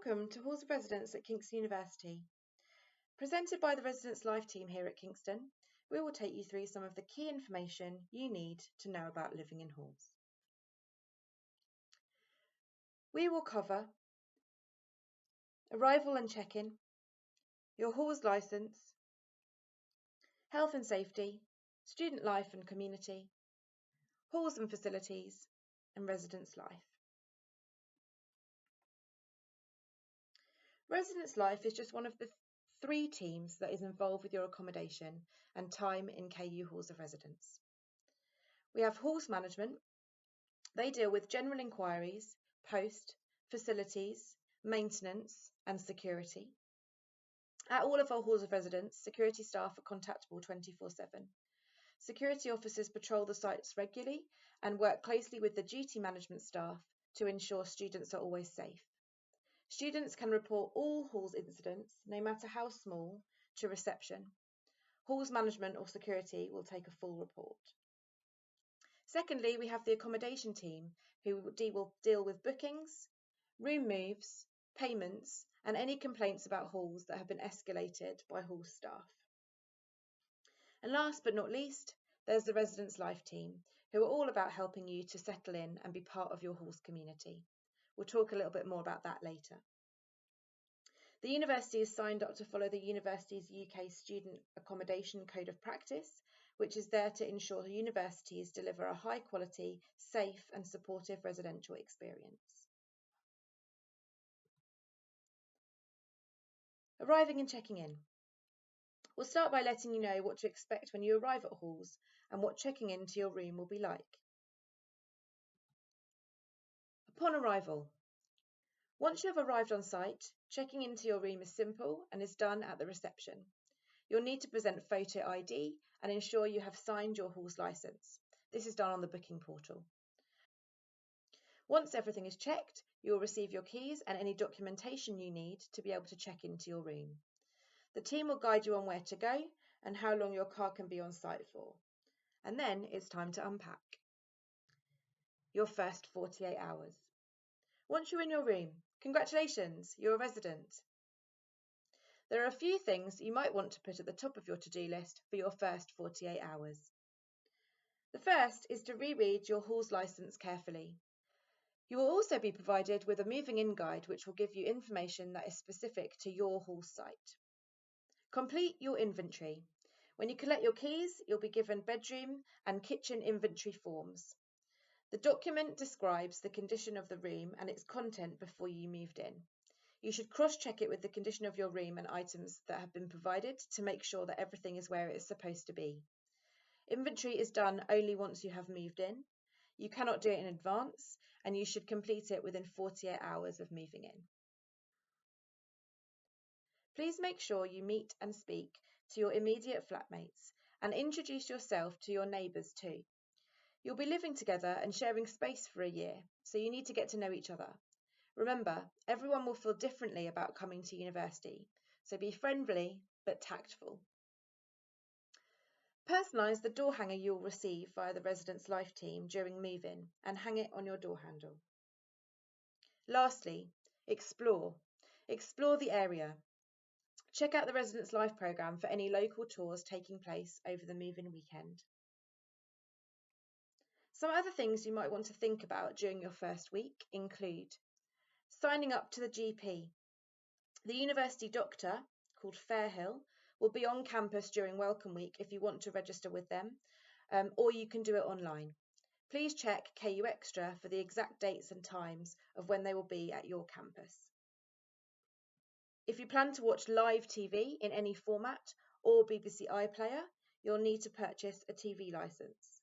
Welcome to Halls of Residence at Kingston University. Presented by the Residence Life team here at Kingston, we will take you through some of the key information you need to know about living in halls. We will cover arrival and check-in, your halls licence, health and safety, student life and community, halls and facilities, and residence life. Residence life is just one of the 3 teams that is involved with your accommodation and time in KU Halls of Residence. We have halls management. They deal with general inquiries, post, facilities, maintenance and security. At all of our halls of residence, security staff are contactable 24/7. Security officers patrol the sites regularly and work closely with the duty management staff to ensure students are always safe. Students can report all halls incidents, no matter how small, to reception. Halls management or security will take a full report. Secondly, we have the accommodation team who will deal with bookings, room moves, payments, and any complaints about halls that have been escalated by hall staff. And last but not least, there's the Residence Life team, who are all about helping you to settle in and be part of your halls community. We'll talk a little bit more about that later. The university is signed up to follow the university's UK Student Accommodation Code of Practice, which is there to ensure the universities deliver a high quality, safe and supportive residential experience. Arriving and checking in. We'll start by letting you know what to expect when you arrive at halls and what checking into your room will be like. Upon arrival. Once you have arrived on site, checking into your room is simple and is done at the reception. You'll need to present photo ID and ensure you have signed your halls licence. This is done on the booking portal. Once everything is checked, you will receive your keys and any documentation you need to be able to check into your room. The team will guide you on where to go and how long your car can be on site for. And then it's time to unpack. Your first 48 hours. Once you're in your room, congratulations, you're a resident. There are a few things you might want to put at the top of your to-do list for your first 48 hours. The first is to reread your halls licence carefully. You will also be provided with a moving in guide which will give you information that is specific to your hall site. Complete your inventory. When you collect your keys, you'll be given bedroom and kitchen inventory forms. The document describes the condition of the room and its content before you moved in. You should cross-check it with the condition of your room and items that have been provided to make sure that everything is where it is supposed to be. Inventory is done only once you have moved in. You cannot do it in advance, and you should complete it within 48 hours of moving in. Please make sure you meet and speak to your immediate flatmates and introduce yourself to your neighbours too. You'll be living together and sharing space for a year, so you need to get to know each other. Remember, everyone will feel differently about coming to university, so be friendly but tactful. Personalise the door hanger you'll receive via the Residence Life team during move-in and hang it on your door handle. Lastly, explore. Explore the area. Check out the Residence Life programme for any local tours taking place over the move-in weekend. Some other things you might want to think about during your first week include signing up to the GP. The university doctor, called Fairhill, will be on campus during Welcome Week if you want to register with them, or you can do it online. Please check KU Extra for the exact dates and times of when they will be at your campus. If you plan to watch live TV in any format or BBC iPlayer, you'll need to purchase a TV licence.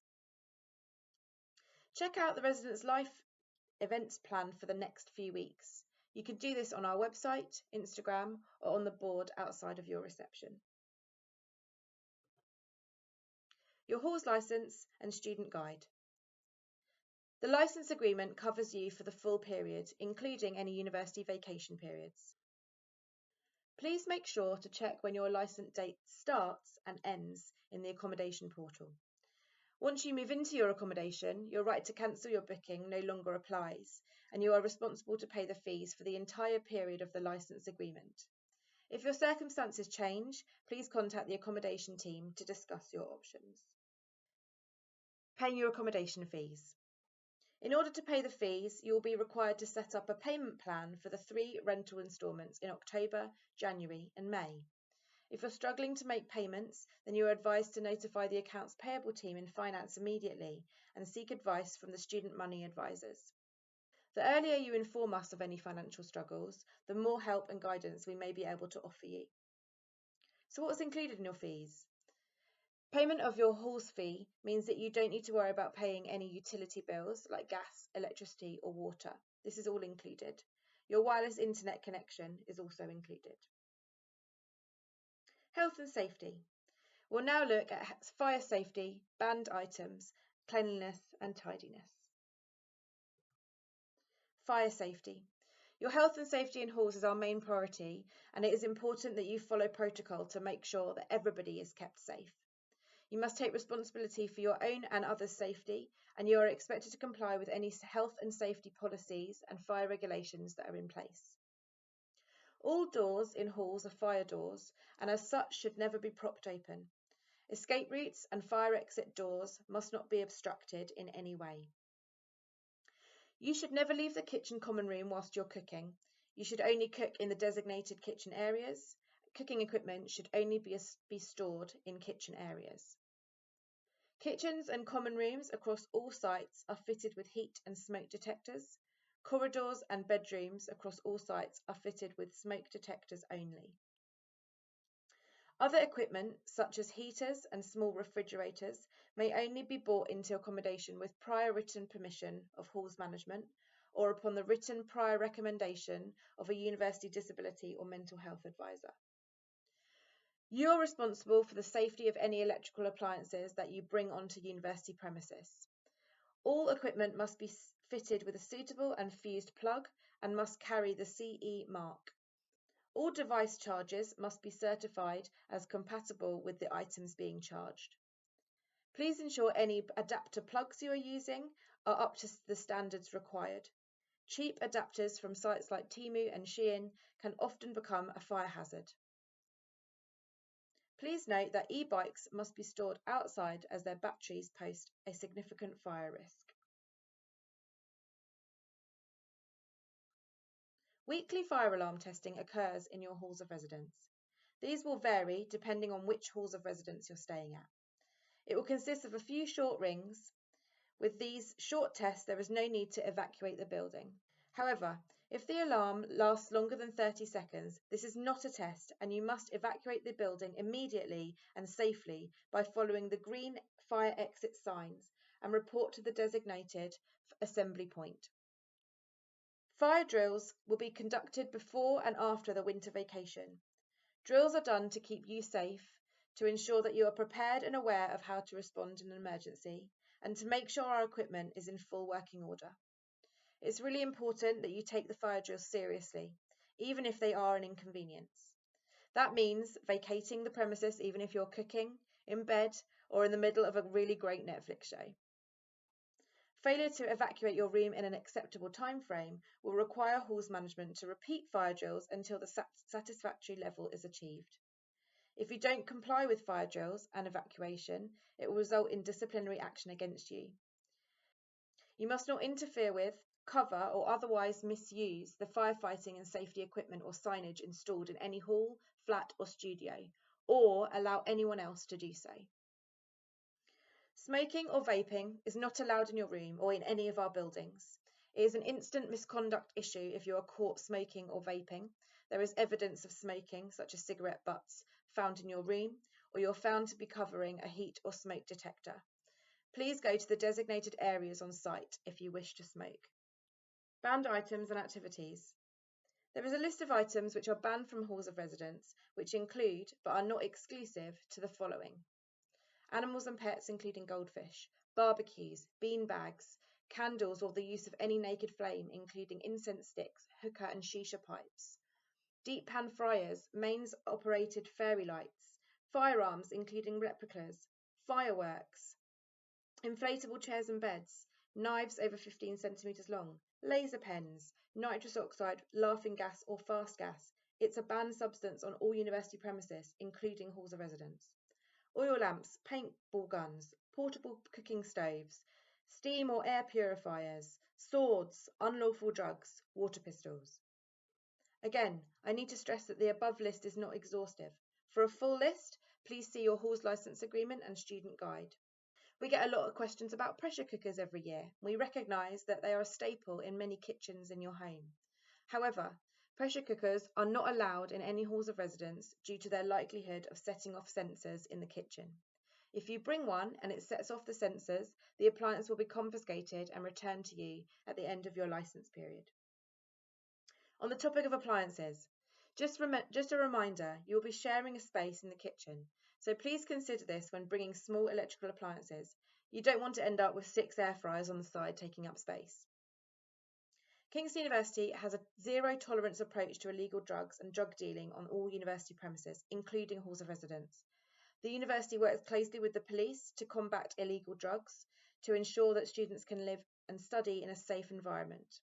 Check out the Residence Life events plan for the next few weeks. You can do this on our website, Instagram, or on the board outside of your reception. Your halls licence and student guide. The licence agreement covers you for the full period, including any university vacation periods. Please make sure to check when your licence date starts and ends in the accommodation portal. Once you move into your accommodation, your right to cancel your booking no longer applies, and you are responsible to pay the fees for the entire period of the licence agreement. If your circumstances change, please contact the accommodation team to discuss your options. Paying your accommodation fees. In order to pay the fees, you will be required to set up a payment plan for the 3 rental instalments in October, January and May. If you're struggling to make payments, then you are advised to notify the accounts payable team in finance immediately and seek advice from the student money advisors. The earlier you inform us of any financial struggles, the more help and guidance we may be able to offer you. So what's included in your fees? Payment of your halls fee means that you don't need to worry about paying any utility bills like gas, electricity or water. This is all included. Your wireless internet connection is also included. Health and safety. We'll now look at fire safety, banned items, cleanliness and tidiness. Fire safety. Your health and safety in halls is our main priority, and it is important that you follow protocol to make sure that everybody is kept safe. You must take responsibility for your own and others' safety, and you are expected to comply with any health and safety policies and fire regulations that are in place. All doors in halls are fire doors, and as such should never be propped open. Escape routes and fire exit doors must not be obstructed in any way. You should never leave the kitchen common room whilst you're cooking. You should only cook in the designated kitchen areas. Cooking equipment should only be stored in kitchen areas. Kitchens and common rooms across all sites are fitted with heat and smoke detectors. Corridors and bedrooms across all sites are fitted with smoke detectors only. Other equipment, such as heaters and small refrigerators, may only be brought into accommodation with prior written permission of halls management or upon the written prior recommendation of a university disability or mental health advisor. You are responsible for the safety of any electrical appliances that you bring onto university premises. All equipment must be fitted with a suitable and fused plug and must carry the CE mark. All device charges must be certified as compatible with the items being charged. Please ensure any adapter plugs you are using are up to the standards required. Cheap adapters from sites like Temu and Shein can often become a fire hazard. Please note that e-bikes must be stored outside as their batteries pose a significant fire risk. Weekly fire alarm testing occurs in your halls of residence. These will vary depending on which halls of residence you're staying at. It will consist of a few short rings. With these short tests, there is no need to evacuate the building. However, if the alarm lasts longer than 30 seconds, this is not a test and you must evacuate the building immediately and safely by following the green fire exit signs and report to the designated assembly point. Fire drills will be conducted before and after the winter vacation. Drills are done to keep you safe, to ensure that you are prepared and aware of how to respond in an emergency, and to make sure our equipment is in full working order. It's really important that you take the fire drills seriously, even if they are an inconvenience. That means vacating the premises even if you're cooking, in bed, or in the middle of a really great Netflix show. Failure to evacuate your room in an acceptable time frame will require halls management to repeat fire drills until the satisfactory level is achieved. If you don't comply with fire drills and evacuation, it will result in disciplinary action against you. You must not interfere with, cover, or otherwise misuse the firefighting and safety equipment or signage installed in any hall, flat, or studio, or allow anyone else to do so. Smoking or vaping is not allowed in your room or in any of our buildings. It is an instant misconduct issue if you are caught smoking or vaping. There is evidence of smoking, such as cigarette butts, found in your room, or you're found to be covering a heat or smoke detector. Please go to the designated areas on site if you wish to smoke. Banned items and activities. There is a list of items which are banned from halls of residence, which include, but are not exclusive to, the following: animals and pets including goldfish, barbecues, bean bags, candles or the use of any naked flame including incense sticks, hookah and shisha pipes, deep pan fryers, mains operated fairy lights, firearms including replicas, fireworks, inflatable chairs and beds, knives over 15 centimetres long, laser pens, nitrous oxide, laughing gas or fast gas. It's a banned substance on all university premises, including halls of residence. Oil lamps, paintball guns, portable cooking stoves, steam or air purifiers, swords, unlawful drugs, water pistols. Again, I need to stress that the above list is not exhaustive. For a full list, please see your hall's licence agreement and student guide. We get a lot of questions about pressure cookers every year. We recognise that they are a staple in many kitchens in your home. However, pressure cookers are not allowed in any halls of residence due to their likelihood of setting off sensors in the kitchen. If you bring one and it sets off the sensors, the appliance will be confiscated and returned to you at the end of your licence period. On the topic of appliances, just a reminder, you will be sharing a space in the kitchen, so please consider this when bringing small electrical appliances. You don't want to end up with 6 air fryers on the side taking up space. Kingston University has a zero tolerance approach to illegal drugs and drug dealing on all university premises, including halls of residence. The university works closely with the police to combat illegal drugs to ensure that students can live and study in a safe environment.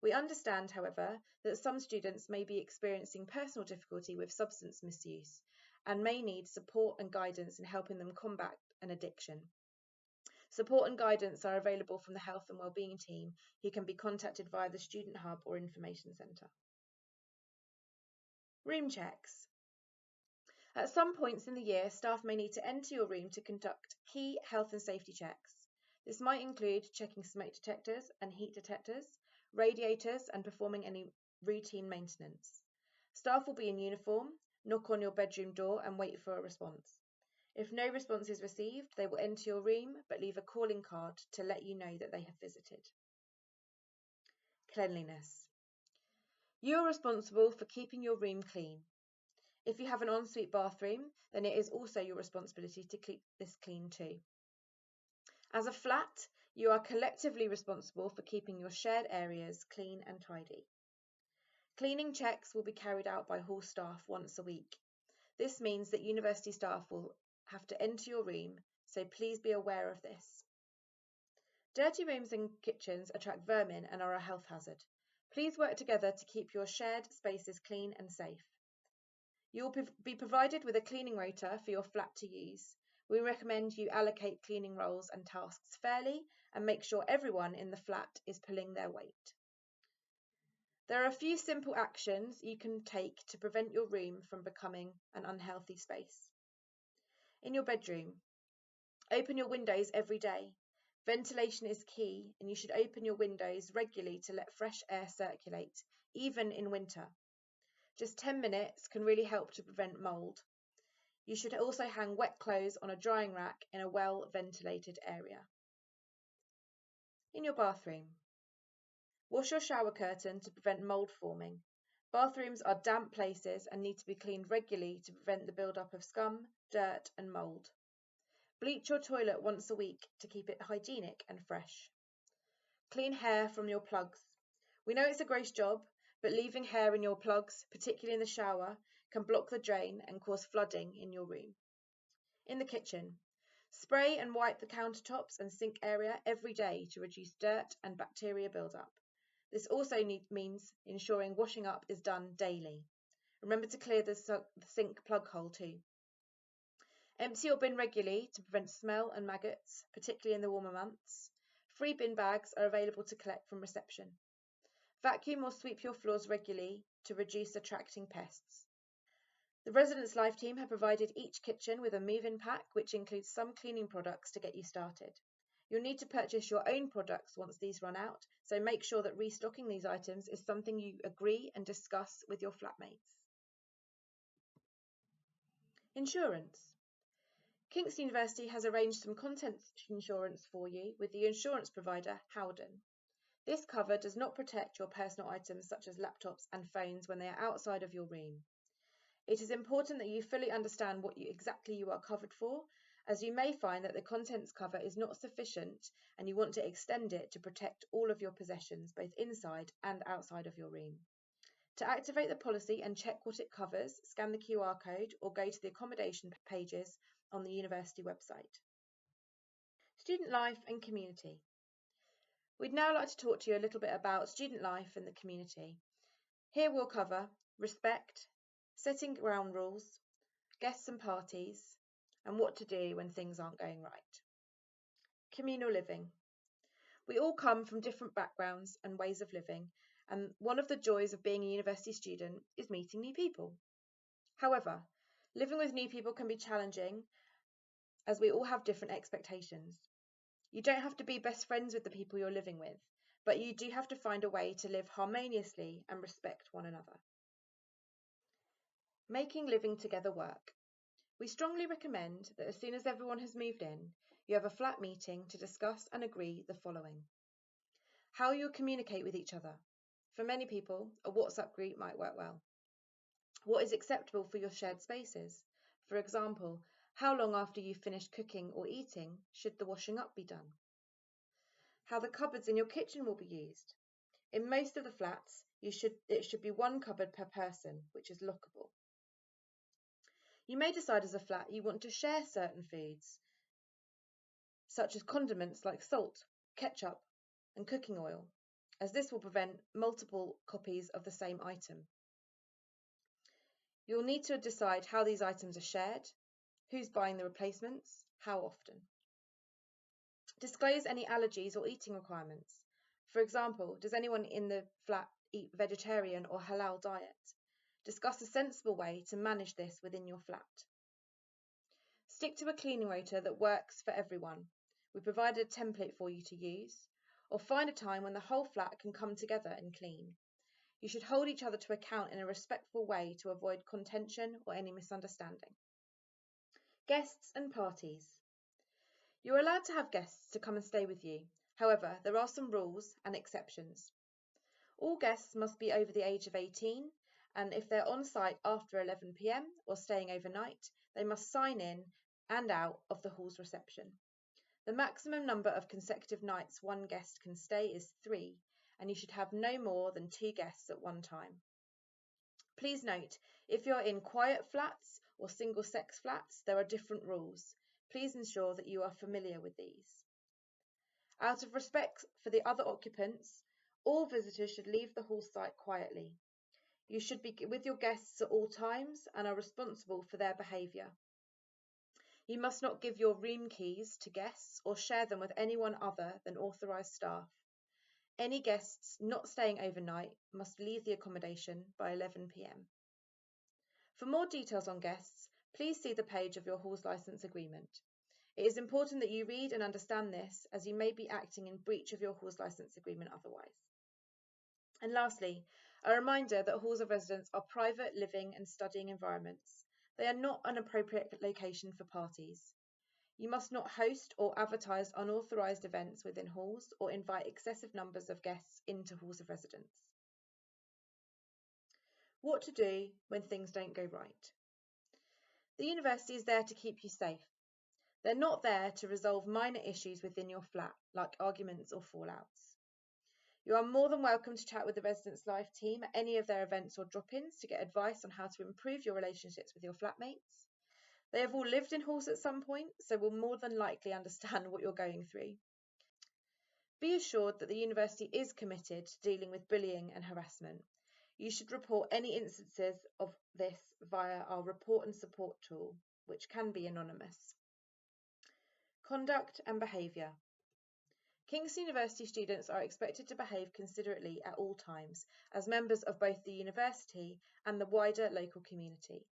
We understand, however, that some students may be experiencing personal difficulty with substance misuse and may need support and guidance in helping them combat an addiction. Support and guidance are available from the Health and Wellbeing team, who can be contacted via the Student Hub or Information Centre. Room checks. At some points in the year, staff may need to enter your room to conduct key health and safety checks. This might include checking smoke detectors and heat detectors, radiators, and performing any routine maintenance. Staff will be in uniform, knock on your bedroom door and wait for a response. If no response is received, they will enter your room but leave a calling card to let you know that they have visited. Cleanliness. You are responsible for keeping your room clean. If you have an ensuite bathroom, then it is also your responsibility to keep this clean too. As a flat, you are collectively responsible for keeping your shared areas clean and tidy. Cleaning checks will be carried out by hall staff once a week. This means that university staff will have to enter your room, so please be aware of this. Dirty rooms and kitchens attract vermin and are a health hazard. Please work together to keep your shared spaces clean and safe. You will be provided with a cleaning rota for your flat to use. We recommend you allocate cleaning roles and tasks fairly and make sure everyone in the flat is pulling their weight. There are a few simple actions you can take to prevent your room from becoming an unhealthy space. In your bedroom, open your windows every day. Ventilation is key, and you should open your windows regularly to let fresh air circulate, even in winter. Just 10 minutes can really help to prevent mould. You should also hang wet clothes on a drying rack in a well-ventilated area. In your bathroom, wash your shower curtain to prevent mould forming. Bathrooms are damp places and need to be cleaned regularly to prevent the build-up of scum, dirt and mould. Bleach your toilet once a week to keep it hygienic and fresh. Clean hair from your plugs. We know it's a gross job, but leaving hair in your plugs, particularly in the shower, can block the drain and cause flooding in your room. In the kitchen, spray and wipe the countertops and sink area every day to reduce dirt and bacteria buildup. This also means ensuring washing up is done daily. Remember to clear the sink plug hole too. Empty your bin regularly to prevent smell and maggots, particularly in the warmer months. Free bin bags are available to collect from reception. Vacuum or sweep your floors regularly to reduce attracting pests. The Residence Life team have provided each kitchen with a move-in pack, which includes some cleaning products to get you started. You'll need to purchase your own products once these run out, so make sure that restocking these items is something you agree and discuss with your flatmates. Insurance. Kingston University has arranged some contents insurance for you with the insurance provider Howden. This cover does not protect your personal items such as laptops and phones when they are outside of your room. It is important that you fully understand what exactly you are covered for, as you may find that the contents cover is not sufficient and you want to extend it to protect all of your possessions both inside and outside of your room. To activate the policy and check what it covers, scan the QR code or go to the accommodation pages on the university website. Student life and community. We'd now like to talk to you a little bit about student life and the community. Here we'll cover respect, setting ground rules, guests and parties, and what to do when things aren't going right. Communal living. We all come from different backgrounds and ways of living, and one of the joys of being a university student is meeting new people. However, living with new people can be challenging as we all have different expectations. You don't have to be best friends with the people you're living with, but you do have to find a way to live harmoniously and respect one another. Making living together work. We strongly recommend that as soon as everyone has moved in, you have a flat meeting to discuss and agree the following. How you'll communicate with each other. For many people, a WhatsApp group might work well. What is acceptable for your shared spaces? For example, how long after you've finished cooking or eating should the washing up be done? How the cupboards in your kitchen will be used. In most of the flats, it should be one cupboard per person, which is lockable. You may decide as a flat you want to share certain foods, such as condiments like salt, ketchup, and cooking oil, as this will prevent multiple copies of the same item. You'll need to decide how these items are shared, who's buying the replacements, how often. Disclose any allergies or eating requirements. For example, does anyone in the flat eat vegetarian or halal diet? Discuss a sensible way to manage this within your flat. Stick to a cleaning rota that works for everyone. We provided a template for you to use, or find a time when the whole flat can come together and clean. You should hold each other to account in a respectful way to avoid contention or any misunderstanding. Guests and parties. You are allowed to have guests to come and stay with you. However, there are some rules and exceptions. All guests must be over the age of 18, and if they're on site after 11 p.m. or staying overnight, they must sign in and out of the hall's reception. The maximum number of consecutive nights one guest can stay is 3, and you should have no more than 2 guests at one time. Please note, if you're in quiet flats or single-sex flats, there are different rules. Please ensure that you are familiar with these. Out of respect for the other occupants, all visitors should leave the hall site quietly. You should be with your guests at all times and are responsible for their behaviour. You must not give your room keys to guests or share them with anyone other than authorised staff. Any guests not staying overnight must leave the accommodation by 11 p.m. For more details on guests, please see the page of your hall's licence agreement. It is important that you read and understand this, as you may be acting in breach of your hall's licence agreement otherwise. And lastly, a reminder that halls of residence are private living and studying environments. They are not an appropriate location for parties. You must not host or advertise unauthorised events within halls or invite excessive numbers of guests into halls of residence. What to do when things don't go right. The university is there to keep you safe. They're not there to resolve minor issues within your flat, like arguments or fallouts. You are more than welcome to chat with the Residence Life team at any of their events or drop-ins to get advice on how to improve your relationships with your flatmates. They have all lived in halls at some point, so will more than likely understand what you're going through. Be assured that the university is committed to dealing with bullying and harassment. You should report any instances of this via our report and support tool, which can be anonymous. Conduct and behaviour. Kingston University students are expected to behave considerately at all times as members of both the university and the wider local community.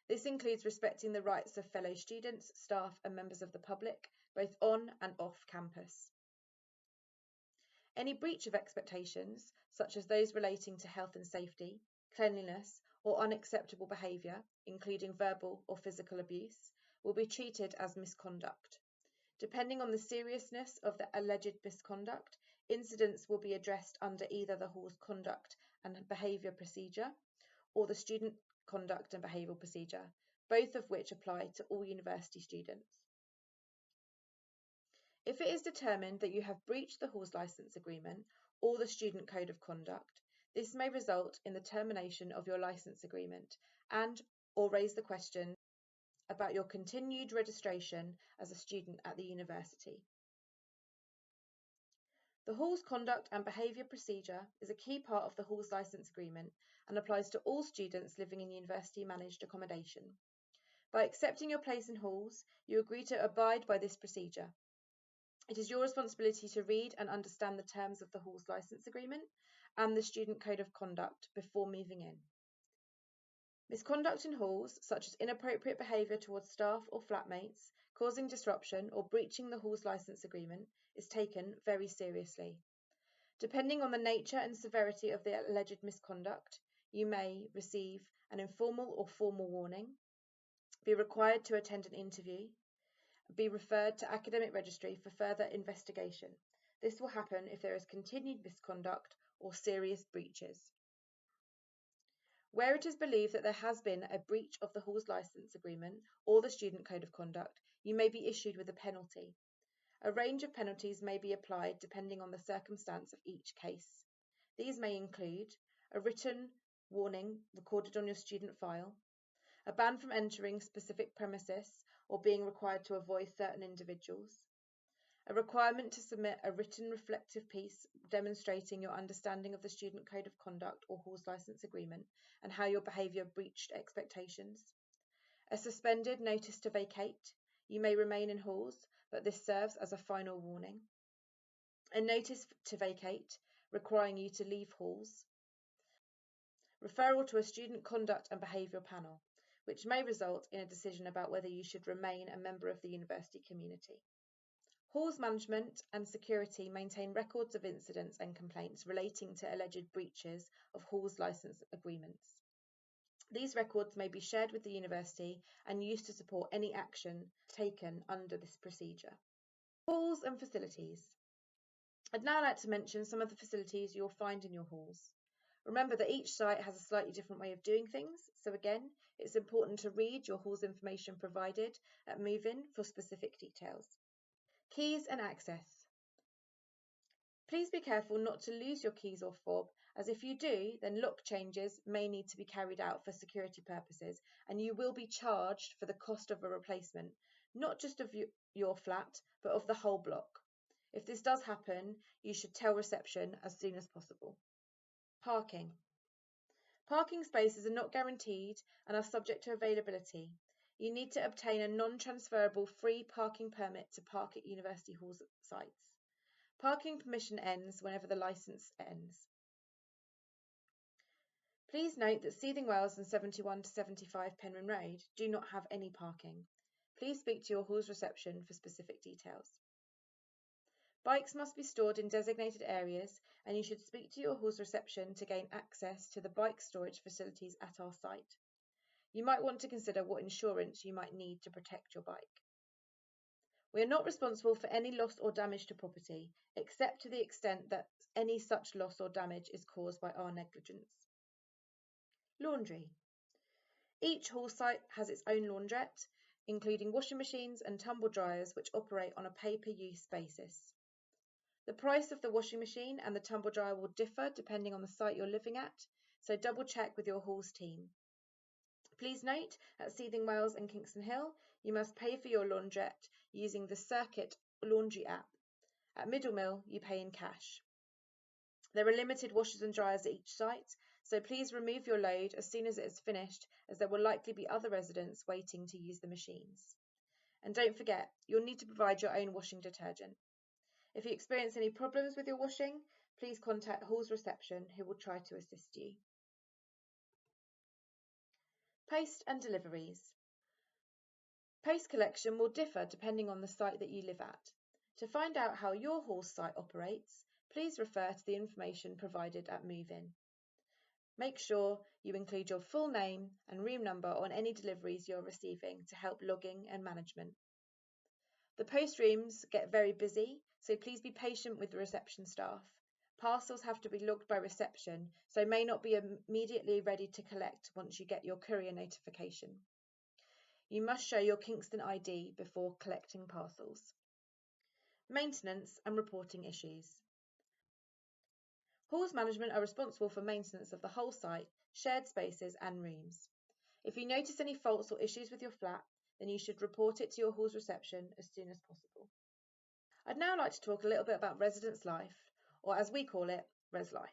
This includes respecting the rights of fellow students, staff and members of the public, both on and off campus. Any breach of expectations, such as those relating to health and safety, cleanliness or unacceptable behaviour, including verbal or physical abuse, will be treated as misconduct. Depending on the seriousness of the alleged misconduct, incidents will be addressed under either the hall's conduct and behaviour procedure or the student conduct and behavioural procedure, both of which apply to all university students. If it is determined that you have breached the hall's licence agreement or the student code of conduct, this may result in the termination of your licence agreement and or raise the question about your continued registration as a student at the university. The Hall's conduct and behaviour procedure is a key part of the Hall's licence agreement and applies to all students living in university managed accommodation. By accepting your place in Halls, you agree to abide by this procedure. It is your responsibility to read and understand the terms of the Hall's licence agreement and the Student Code of Conduct before moving in. Misconduct in halls, such as inappropriate behaviour towards staff or flatmates, causing disruption or breaching the hall's licence agreement, is taken very seriously. Depending on the nature and severity of the alleged misconduct, you may receive an informal or formal warning, be required to attend an interview, be referred to academic registry for further investigation. This will happen if there is continued misconduct or serious breaches. Where it is believed that there has been a breach of the Hall's licence agreement or the Student Code of Conduct, you may be issued with a penalty. A range of penalties may be applied depending on the circumstance of each case. These may include a written warning recorded on your student file, a ban from entering specific premises or being required to avoid certain individuals, a requirement to submit a written reflective piece demonstrating your understanding of the Student Code of Conduct or Hall's licence agreement and how your behaviour breached expectations, a suspended notice to vacate. You may remain in Halls, but this serves as a final warning, a notice to vacate requiring you to leave Halls, referral to a student conduct and behavioural panel, which may result in a decision about whether you should remain a member of the university community. Halls management and security maintain records of incidents and complaints relating to alleged breaches of Halls licence agreements. These records may be shared with the university and used to support any action taken under this procedure. Halls and facilities. I'd now like to mention some of the facilities you'll find in your halls. Remember that each site has a slightly different way of doing things, so again, it's important to read your hall's information provided at move-in for specific details. Keys and access. Please be careful not to lose your keys or fob, as if you do, then lock changes may need to be carried out for security purposes, and you will be charged for the cost of a replacement, not just of your flat, but of the whole block. If this does happen, you should tell reception as soon as possible. Parking. Parking spaces are not guaranteed and are subject to availability. You need to obtain a non-transferable free parking permit to park at University Halls sites. Parking permission ends whenever the licence ends. Please note that Seething Wells and 71 to 75 Penryn Road do not have any parking. Please speak to your Hall's reception for specific details. Bikes must be stored in designated areas, and you should speak to your Hall's reception to gain access to the bike storage facilities at our site. You might want to consider what insurance you might need to protect your bike. We are not responsible for any loss or damage to property, except to the extent that any such loss or damage is caused by our negligence. Laundry. Each hall site has its own laundrette, including washing machines and tumble dryers which operate on a pay-per-use basis. The price of the washing machine and the tumble dryer will differ depending on the site you're living at, so double check with your Hall's team. Please note, at Seething Wells and Kingston Hill, you must pay for your laundrette using the Circuit Laundry app. At Middlemill, you pay in cash. There are limited washers and dryers at each site, so please remove your load as soon as it is finished, as there will likely be other residents waiting to use the machines. And don't forget, you'll need to provide your own washing detergent. If you experience any problems with your washing, please contact Hall's reception, who will try to assist you. Post and deliveries. Post collection will differ depending on the site that you live at. To find out how your Hall's site operates, please refer to the information provided at move-in. Make sure you include your full name and room number on any deliveries you're receiving to help logging and management. The post rooms get very busy, so please be patient with the reception staff. Parcels have to be logged by reception, so may not be immediately ready to collect once you get your courier notification. You must show your Kingston ID before collecting parcels. Maintenance and reporting issues. Halls management are responsible for maintenance of the whole site, shared spaces and rooms. If you notice any faults or issues with your flat, then you should report it to your Hall's reception as soon as possible. I'd now like to talk a little bit about residence life or as we call it, Res Life.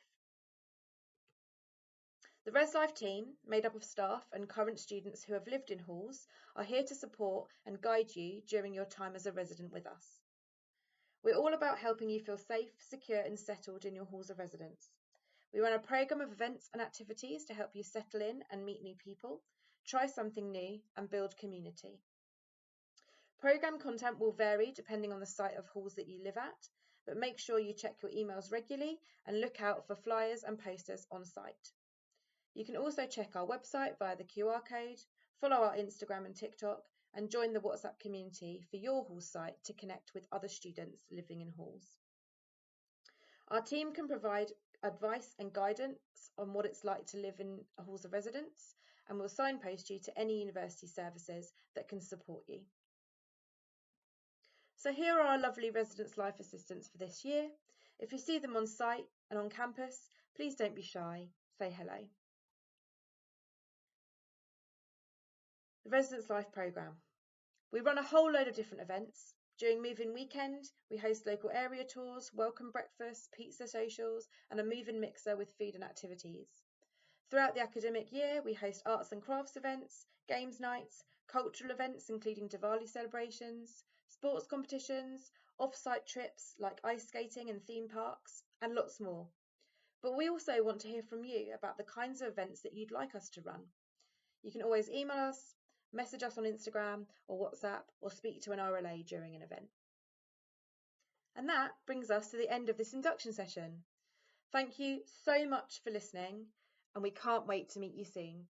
The Res Life team, made up of staff and current students who have lived in halls, are here to support and guide you during your time as a resident with us. We're all about helping you feel safe, secure and settled in your halls of residence. We run a programme of events and activities to help you settle in and meet new people, try something new and build community. Programme content will vary depending on the site of halls that you live at, but make sure you check your emails regularly and look out for flyers and posters on site. You can also check our website via the QR code, follow our Instagram and TikTok, and join the WhatsApp community for your hall site to connect with other students living in halls. Our team can provide advice and guidance on what it's like to live in halls of residence, and will signpost you to any university services that can support you. So here are our lovely residence life assistants for this year. If you see them on site and on campus, please don't be shy, say hello. The Residence Life programme. We run a whole load of different events. During move-in weekend, we host local area tours, welcome breakfasts, pizza socials, and a move-in mixer with food and activities. Throughout the academic year, we host arts and crafts events, games nights, cultural events including Diwali celebrations, sports competitions, off-site trips like ice skating and theme parks, and lots more. But we also want to hear from you about the kinds of events that you'd like us to run. You can always email us, message us on Instagram or WhatsApp, or speak to an RLA during an event. And that brings us to the end of this induction session. Thank you so much for listening, and we can't wait to meet you soon.